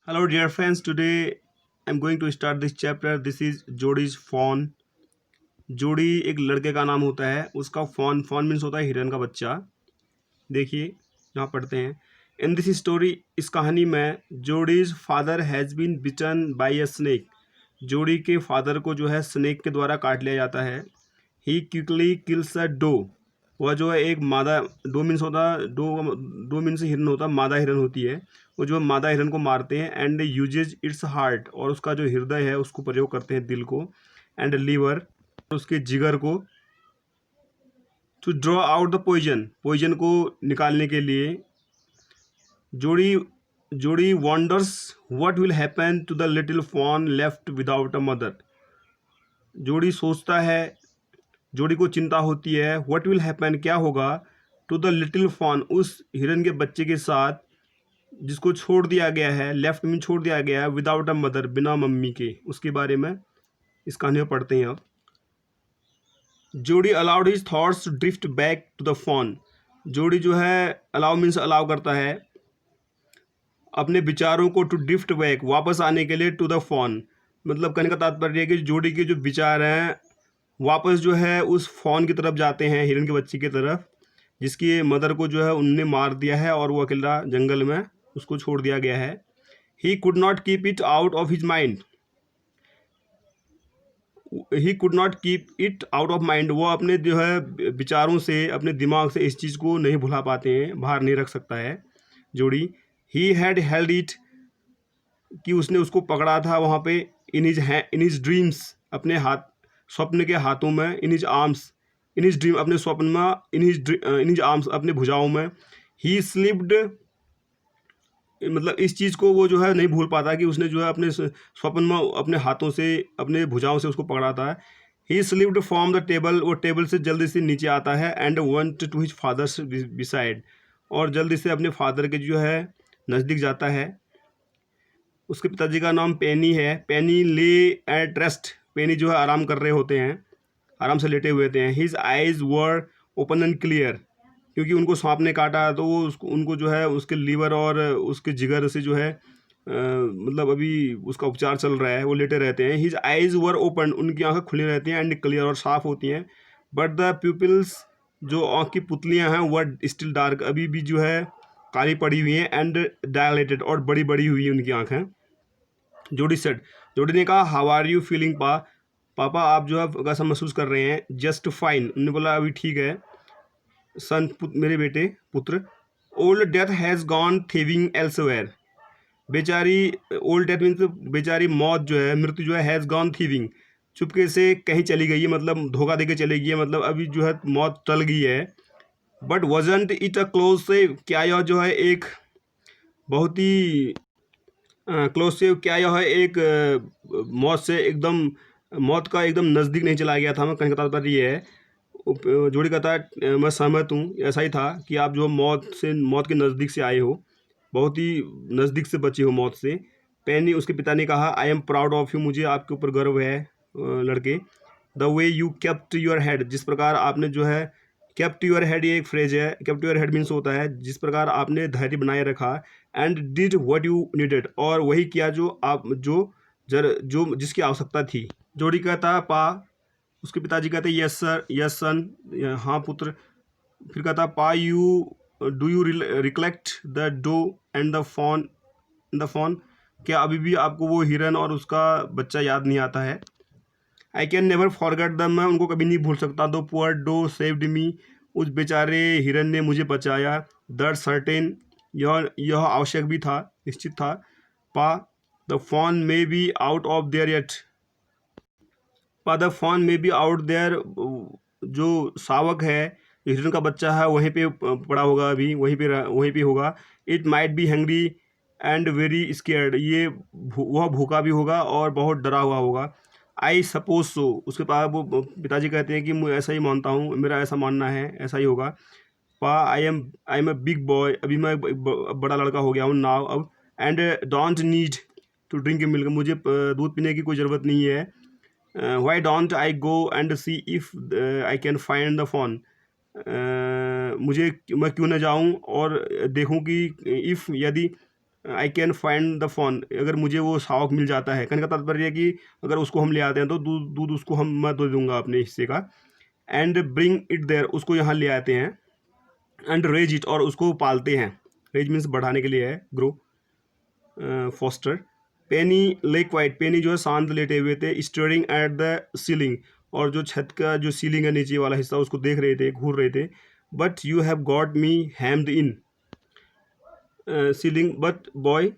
Hello, dear friends. Today I'm going to start this chapter. This is जोड़ीज phone. जोड़ी एक लड़के का नाम होता है. उसका फोन फोन मीन्स होता है हिरन का बच्चा. देखिए यहाँ पढ़ते हैं. इन दिस स्टोरी, इस कहानी में Jody's father has been bitten by a snake. Jody के फादर को जो है स्नेक के द्वारा काट लिया जाता है. ही क्विकली किल्स अ डो. वह जो है एक मादा. डो मीन्स होता है डो मीन्स हिरन होता है, मादा हिरन होती है. वो जो मादा हिरन को मारते हैं एंड यूजेज इट्स हार्ट, और उसका जो हृदय है उसको प्रयोग करते हैं, दिल को, एंड लीवर, उसके जिगर को, to draw out the poison को निकालने के लिए. Jody Jody wonders what will happen to the little fawn left without a mother. Jody सोचता है, जोड़ी को चिंता होती है, व्हाट विल हैपन, क्या होगा, टू द लिटिल फॉन, उस हिरन के बच्चे के साथ जिसको छोड़ दिया गया है. लेफ्ट में छोड़ दिया गया है, विदाउट अ मदर, बिना मम्मी के. उसके बारे में इस कहानी में पढ़ते हैं अब. Jody allowed his thoughts drift back to the fawn. Jody जो है अलाउ मीन्स अलाउ करता है अपने विचारों को टू ड्रिफ्ट बैक, वापस आने के लिए, टू द फॉन. मतलब कहने का तात्पर्य है कि जोड़ी के जो विचार हैं वापस जो है उस फॉन की तरफ जाते हैं, हिरन के बच्चे की तरफ, जिसकी मदर को जो है उनने मार दिया है और वो अकेला जंगल में उसको छोड़ दिया गया है. He could not keep it out of his mind. He could not keep it out of mind. वो अपने जो है विचारों से, अपने दिमाग से इस चीज़ को नहीं भुला पाते हैं, बाहर नहीं रख सकता है जोड़ी. ही हैड हेल्ड इट, कि उसने उसको पकड़ा था वहाँ पे, इन हिज ड्रीम्स, अपने हाथ, स्वप्न के हाथों में, in his arms, in his dream, अपने स्वप्न में, इन हिज आर्म्स, अपने भुजाओं में. ही स्लिप्ड, मतलब इस चीज़ को वो जो है नहीं भूल पाता कि उसने जो है अपने स्वप्न में अपने हाथों से, अपने भुजाओं से उसको पकड़ा था. He slipped from the table, वो टेबल से जल्दी से नीचे आता है, and went to his father's beside, और जल्दी से अपने फादर के जो है नज़दीक जाता है. उसके पिताजी का नाम पेनी है. पेनी ले एट रेस्ट. पेनी जो है आराम कर रहे होते हैं, आराम से लेटे हुए थे. His eyes were open and clear, क्योंकि उनको सांप ने काटा तो वो उनको जो है उसके लीवर और उसके जिगर से जो है मतलब अभी उसका उपचार चल रहा है, वो लेटे रहते हैं. हिज आइज वर ओपन, उनकी आंखें खुली रहती हैं, एंड क्लियर, और साफ होती हैं. बट द प्यूपिल्स, जो आँख की पुतलियाँ हैं, वर स्टिल डार्क, अभी भी जो है काली पड़ी हुई हैं, एंड डायलेटेड, और बड़ी बड़ी हुई हैं उनकी आँखें. जोड़ी सेड, जोड़ी ने कहा, हाउ आर यू फीलिंग पापा, आप जो है कैसा महसूस कर रहे हैं. जस्ट फाइन, उन्होंने बोला अभी ठीक है. सन, मेरे बेटे, पुत्र. Old death has gone thieving elsewhere. बेचारी, ओल्ड डेथ मीन्स बेचारी मौत जो है, मृत्यु जो है, हैज़ गॉन थिविंग, चुपके से कहीं चली गई है, मतलब धोखा दे के चली गई है, मतलब अभी जो है मौत टल गई है. बट वजंट इट अ क्लोज से, क्या यह जो है एक बहुत ही क्लोज से, क्या यह है एक मौत से एकदम, मौत का एकदम नज़दीक नहीं चला गया था. मैं कहने का तात्पर्य ये है, जोड़ी कहता है मैं सहमत हूँ, ऐसा ही था कि आप जो मौत से, मौत के नज़दीक से आए हो, बहुत ही नज़दीक से बचे हो मौत से. पेनी, उसके पिता ने कहा, I am proud of you, मुझे आपके ऊपर गर्व है लड़के. The way you kept your head, जिस प्रकार आपने जो है, केप्ट योर हेड ये एक फ्रेज है. केप्ट योर हेड मीन्स होता है जिस प्रकार आपने धैर्य बनाए रखा, and did what you needed, और वही किया जो आप, जो जिसकी आवश्यकता थी. जोड़ी कहता पा, उसके पिताजी कहते यस सर, यस सन, हाँ पुत्र. फिर कहता pa, you do you recollect the doe and the fawn, क्या अभी भी आपको वो हिरन और उसका बच्चा याद नहीं आता है. आई कैन नेवर फॉरगेट दम, मैं उनको कभी नहीं भूल सकता. दो पुअर डो सेव्ड मी, उस बेचारे हिरन ने मुझे बचाया. दैट सर्टेन, यह आवश्यक भी था, निश्चित था. Pa, the fawn may be out of there yet, pa the fawn may be out there, जो शावक है, हिरन का बच्चा है, वहीं पे पड़ा होगा अभी, वहीं पे होगा. It might be hungry and very scared, ये वह भूखा भी होगा और बहुत डरा हुआ होगा. आई सपोज सो, उसके पास वो पिताजी कहते हैं कि मैं ऐसा ही मानता हूँ, मेरा ऐसा मानना है, ऐसा ही होगा. Pa, I am a big boy, अभी मैं बड़ा लड़का हो गया हूँ नाउ अब. And don't need to drink milk, मुझे दूध पीने की कोई ज़रूरत नहीं है. Why don't I go and see if I can find the fawn, मैं क्यों ना जाऊं और देखूं कि इफ़, यदि I can find the fawn, अगर मुझे वो शावक मिल जाता है, कहने का तात्पर्य है कि अगर उसको हम ले आते हैं तो दूध दूध उसको मैं दे दूंगा अपने हिस्से का। एंड ब्रिंग इट देयर, उसको यहाँ ले आते हैं। एंड रेज इट, और उसको पालते हैं। रेज मीन्स बढ़ाने के लिए है, ग्रो, फॉस्टर। पेनी लेक वाइट, पेनी जो है शांत लेटे हुए थे, स्टेयरिंग एट द सीलिंग, और जो छत का जो सीलिंग है नीचे वाला हिस्सा उसको देख रहे थे, घूर रहे थे। But you have got me hemmed in ceiling, but boy,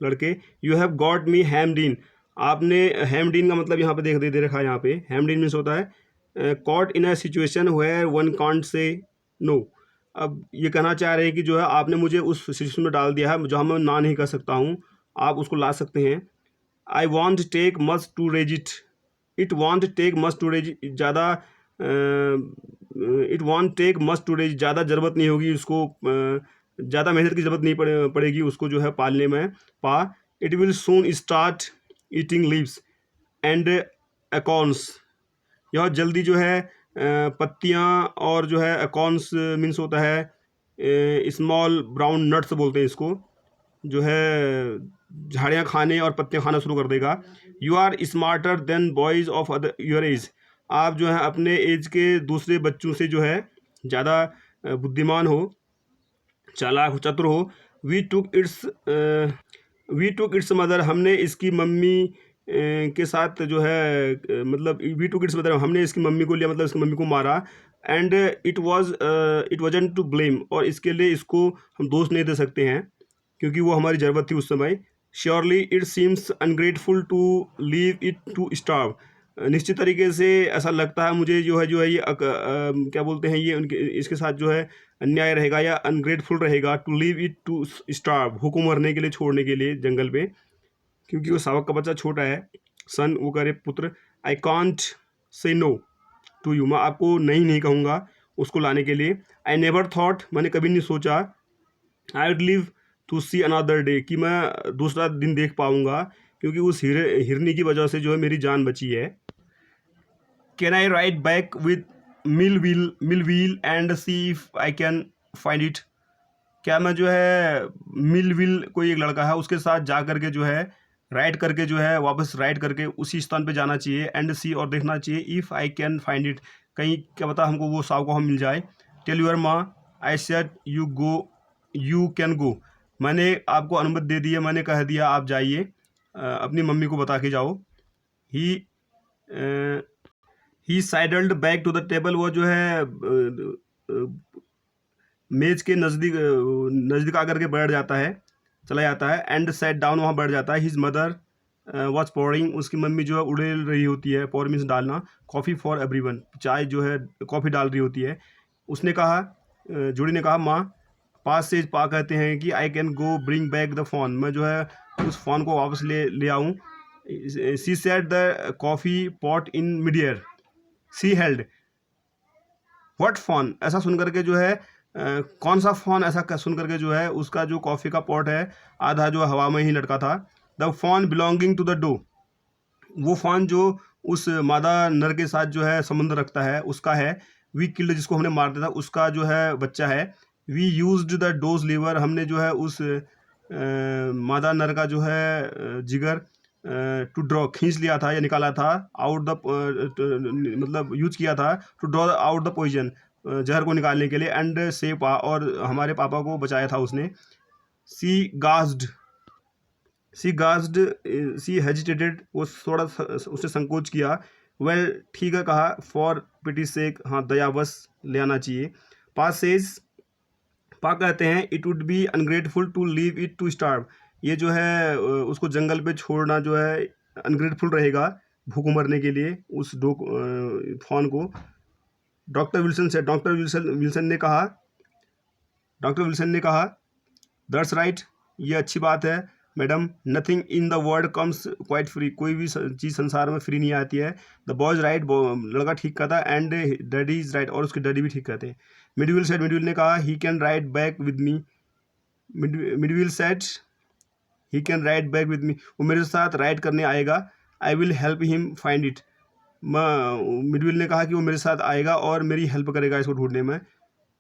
लड़के, you have got me hemmed in, आपने हैम्ड इन का मतलब यहाँ पे दे रखा है। यहाँ पे हैम्ड इन मीन्स होता है caught in a situation where one can't say no. अब ये कहना चाह रहे हैं कि जो है आपने मुझे उस सिचुएशन में डाल दिया है जहाँ मैं ना नहीं कर सकता हूँ, आप उसको ला सकते हैं। I won't take must to raise it won't take must to raise, ज़्यादा it won't take must to raise, ज़्यादा ज़रूरत नहीं होगी उसको, ज़्यादा मेहनत की ज़रूरत नहीं पड़ेगी उसको जो है पालने में। Pa, it will soon start eating leaves and acorns, यह जल्दी जो है पत्तियाँ और जो है अकॉर्न्स मीन्स होता है स्मॉल ब्राउन नट्स बोलते हैं इसको, जो है झाड़ियाँ खाने और पत्तियाँ खाना शुरू कर देगा। You are smarter than boys of other your age, आप जो है अपने एज के दूसरे बच्चों से जो है ज़्यादा बुद्धिमान हो, चालाक हो, चतुर हो। वी टुक इट्स मदर, हमने इसकी मम्मी के साथ जो है मतलब वी टुक इट्स मदर, हमने इसकी मम्मी को लिया, मतलब इसकी मम्मी को मारा। And it wasn't to blame, और इसके लिए इसको हम दोष नहीं दे सकते हैं क्योंकि वो हमारी ज़रूरत थी उस समय। Surely it seems ungrateful to leave it to starve, निश्चित तरीके से ऐसा लगता है मुझे जो है ये क्या बोलते हैं, ये उनके इसके साथ जो है अन्याय रहेगा या अनग्रेटफुल रहेगा। To leave it to starve, भूखों मरने के लिए, छोड़ने के लिए जंगल पे, क्योंकि वो शावक का बच्चा छोटा है। सन, वो करे पुत्र। I can't say no to you, मैं आपको नहीं कहूँगा उसको लाने के लिए। आई नेवर थॉट, मैंने कभी नहीं सोचा। I would live to see another day, कि मैं दूसरा दिन देख पाऊँगा, क्योंकि उस हिरनी की वजह से जो है मेरी जान बची है। Can I right back with mill wheel and see if I can find it, क्या मैं जो है मिल व्हील, कोई एक लड़का है उसके साथ जा करके जो है राइड करके जो है वापस राइड करके उसी स्थान पे जाना चाहिए। एंड सी, और देखना चाहिए, if I can find it, कहीं क्या पता हमको वो साव को हम मिल जाए। टेल यूर माँ I said you can go, मैंने आपको अनुमति दे दी है, मैंने कह दिया आप जाइए, अपनी मम्मी को बता के जाओ। ही साइडल्ड बैक टू द टेबल, वो जो है मेज के नज़दीक आकर के बैठ जाता है, चला जाता है। एंड सेट डाउन, वहाँ बैठ जाता है। हिज मदर वॉज पोरिंग, उसकी मम्मी जो है उड़ेल रही होती है, पोर मीन्स डालना। कॉफ़ी फॉर एवरीवन, चाय जो है कॉफ़ी डाल रही होती है। उसने कहा, जोड़ी ने कहा, माँ, पास से पा कहते हैं कि I can go bring back the phone, मैं जो है उस फ़ोन को वापस ले आऊँ। She set the coffee pot in mid air, she held what phone, ऐसा सुन करके जो है कौन सा फ़ोन, ऐसा सुन करके जो है उसका जो कॉफ़ी का पॉट है आधा जो हवा में ही लटका था। The fawn belonging to the doe, वो फ़ोन जो उस मादा नर के साथ जो है संबंध रखता है उसका है। वी किल्ड, जिसको हमने मार दिया था उसका जो है बच्चा है। We used the doe's liver, हमने जो है उस मादा नर का जो है जिगर टू ड्रॉ, खींच लिया था या निकाला था। आउट द मतलब यूज किया था to draw out the poison, जहर को निकालने के लिए। एंड से और हमारे पापा को बचाया था उसने। सी गास्ड सी हेजिटेटेड, वो थोड़ा उसने संकोच किया। वेल, ठीक है कहा। फॉर पिटी सेक, हाँ दयावश ले आना चाहिए। पास सेज, पा कहते हैं, it would be ungrateful to leave it to starve, ये जो है उसको जंगल पे छोड़ना जो है अनग्रेटफुल रहेगा, भूख मरने के लिए उस फॉन को। डॉक्टर विल्सन ने कहा, दैट्स राइट, ये अच्छी बात है madam. Nothing in the world comes quite free, कोई भी चीज़ संसार में फ्री नहीं आती है। द बॉयज राइट, लड़का ठीक कहता है। एंड डैडी इज राइट, और उसके डैडी भी ठीक कहते हैं। मिडविल ने कहा, he can ride back with me. Millwheel said he can ride back with me, वो मेरे साथ राइड करने आएगा। I will help him find it, Millwheel ने कहा कि वो मेरे साथ आएगा और मेरी हेल्प करेगा इसको ढूंढने में।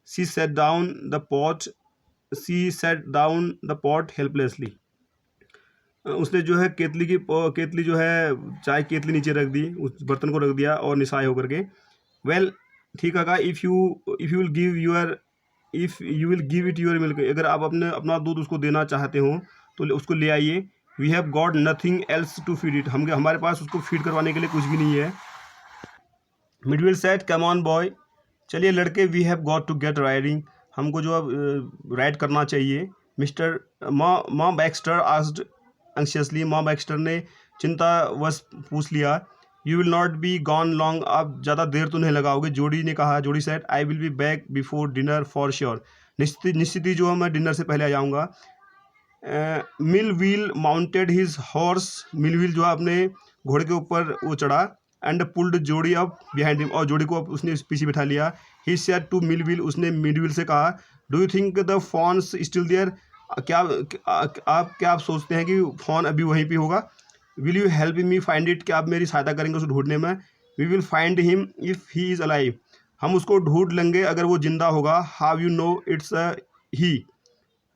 She set down the pot she set down the pot helplessly. उसने जो है केतली जो है चाय केतली नीचे रख दी, उस बर्तन को रख दिया और निस्सहाय होकर के। वेल ठीक है, कहा if you will give it your milk, अगर आप अपना दूध उसको देना चाहते हो तो उसको ले आइए। We have got nothing else to feed it, हमारे पास उसको फीड करवाने के लिए कुछ भी नहीं है। Midwill said come on boy, चलिए लड़के, we have got to get riding, हमको जो अब राइड करना चाहिए। Mister mom Baxter asked anxiously, mom Baxter ने चिंतावश पूछ लिया। You will not be gone long, आप ज़्यादा देर तो नहीं लगाओगे, जोड़ी ने कहा। जोड़ी said I will be back before dinner for sure, निश्चित ही जो है मैं डिनर से पहले आ जाऊँगा। Millwheel mounted his horse, Millwheel जो है अपने घोड़े के ऊपर वो चढ़ा। And pulled Jody up behind him, और जोड़ी को उसने पीछे बिठा लिया। ही सेड टू मिलविल, उसने मिलविल से कहा, do you think the fawn's still there, क्या आप सोचते हैं कि फोन अभी वहीं पे होगा। Will you help me find it, क्या आप मेरी सहायता करेंगे उसको ढूंढने में। We will find him if he is alive, हम उसको ढूंढ लेंगे अगर वो जिंदा होगा। How you know it's a he,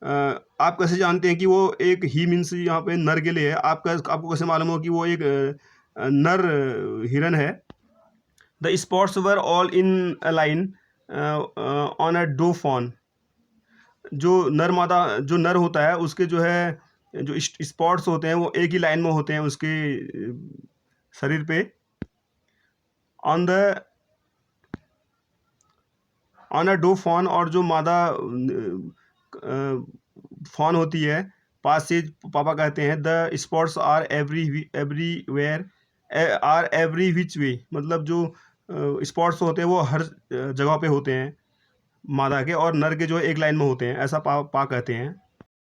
आप कैसे जानते हैं कि वो एक ही मीन्स यहाँ पे नर के लिए है, आपको कैसे मालूम हो कि वो एक नर हिरन है। The spots were all in a line on a doe fawn, जो नर होता है उसके जो है जो स्पॉट्स होते हैं वो एक ही लाइन में होते हैं उसके शरीर पे। ऑन अ डो फॉन, और जो मादा फॉन होती है, पासेज पापा कहते हैं। The spots are everywhere are every which way, मतलब जो स्पॉट्स होते हैं वो हर जगह पे होते हैं मादा के, और नर के जो एक लाइन में होते हैं, ऐसा पा कहते हैं।